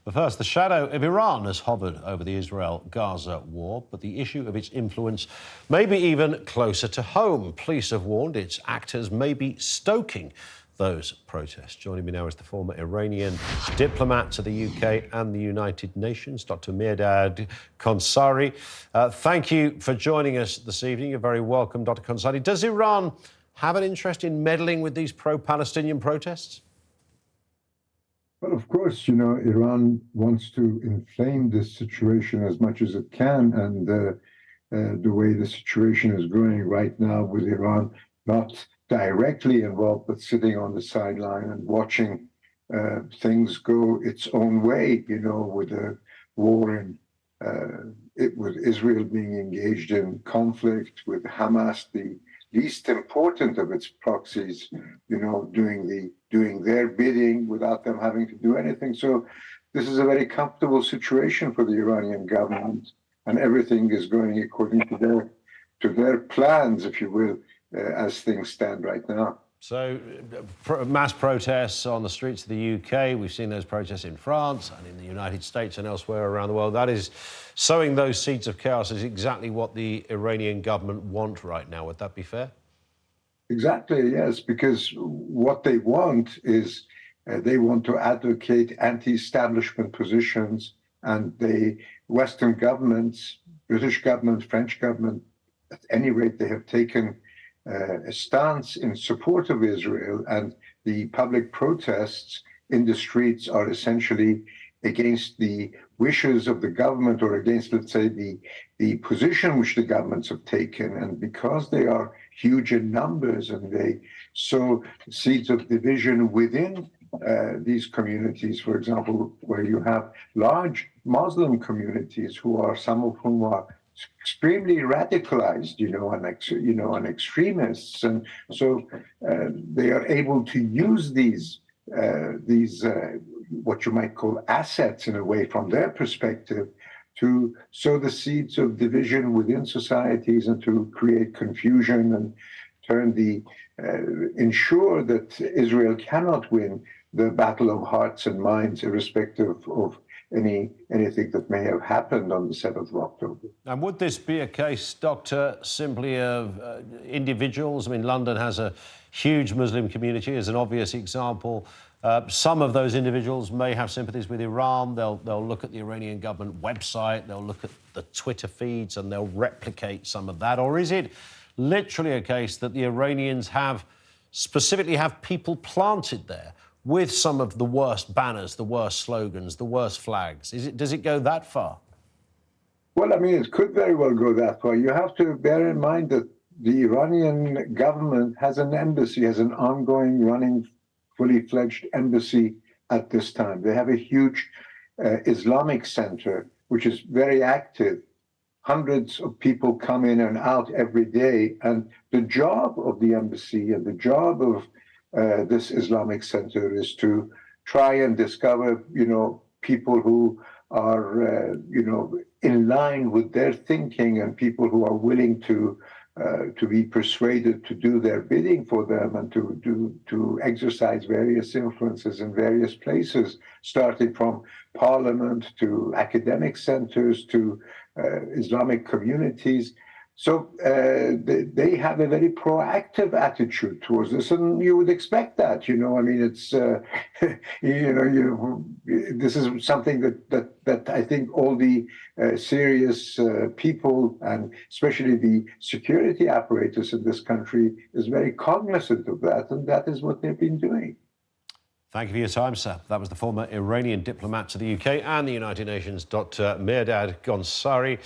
But first, the shadow of Iran has hovered over the Israel-Gaza war, but the issue of its influence may be even closer to home. Police have warned its actors may be stoking those protests. Joining me now is the former Iranian diplomat to the UK and the United Nations, Dr. Mehrdad Khonsari. Thank you for joining us this evening. You're very welcome, Dr. Khonsari. Does Iran have an interest in meddling with these pro-Palestinian protests? Well, of course, Iran wants to inflame this situation as much as it can. And the way the situation is going right now with Iran, not directly involved, but sitting on the sideline and watching things go its own way, with the war with Israel being engaged in conflict, with Hamas, the least important of its proxies, doing their bidding without them having to do anything. So this is a very comfortable situation for the Iranian government, and everything is going according to their plans, if you will, as things stand right now. So mass protests on the streets of the UK, we've seen those protests in France and in the United States and elsewhere around the world. That is sowing those seeds of chaos is exactly what the Iranian government want right now. Would that be fair? Exactly, yes, because what they want is they want to advocate anti-establishment positions, and Western governments, British government, French government, at any rate, they have taken a stance in support of Israel, and the public protests in the streets are essentially against the wishes of the government, or against, let's say, the position which the governments have taken. And because they are huge in numbers and they sow seeds of division within these communities, for example, where you have large Muslim communities some of whom are extremely radicalized, and extremists, and so they are able to use these what you might call assets, in a way, from their perspective, to sow the seeds of division within societies and to create confusion and ensure that Israel cannot win the battle of hearts and minds, irrespective of anything that may have happened on the 7th of October. And would this be a case, Doctor, simply of individuals? I mean, London has a huge Muslim community, as an obvious example. Some of those individuals may have sympathies with Iran. They'll look at the Iranian government website, they'll look at the Twitter feeds, and they'll replicate some of that. Or is it literally a case that the Iranians specifically have people planted there with some of the worst banners, the worst slogans, the worst flags? Does it go that far? Well, I mean, it could very well go that far. You have to bear in mind that the Iranian government has an embassy, has an ongoing, running, fully fledged embassy at this time. They have a huge Islamic center, which is very active. Hundreds of people come in and out every day. And the job of the embassy and the job of this Islamic center is to try and discover, people who are, in line with their thinking, and people who are willing to be persuaded to do their bidding for them, and to exercise various influences in various places, starting from parliament to academic centers to Islamic communities. So they have a very proactive attitude towards this, and you would expect that. I mean, it's this is something that I think all the serious people, and especially the security apparatus in this country, is very cognizant of that, and that is what they've been doing. Thank you for your time, sir. That was the former Iranian diplomat to the UK and the United Nations, Dr. Mehrdad Khonsari.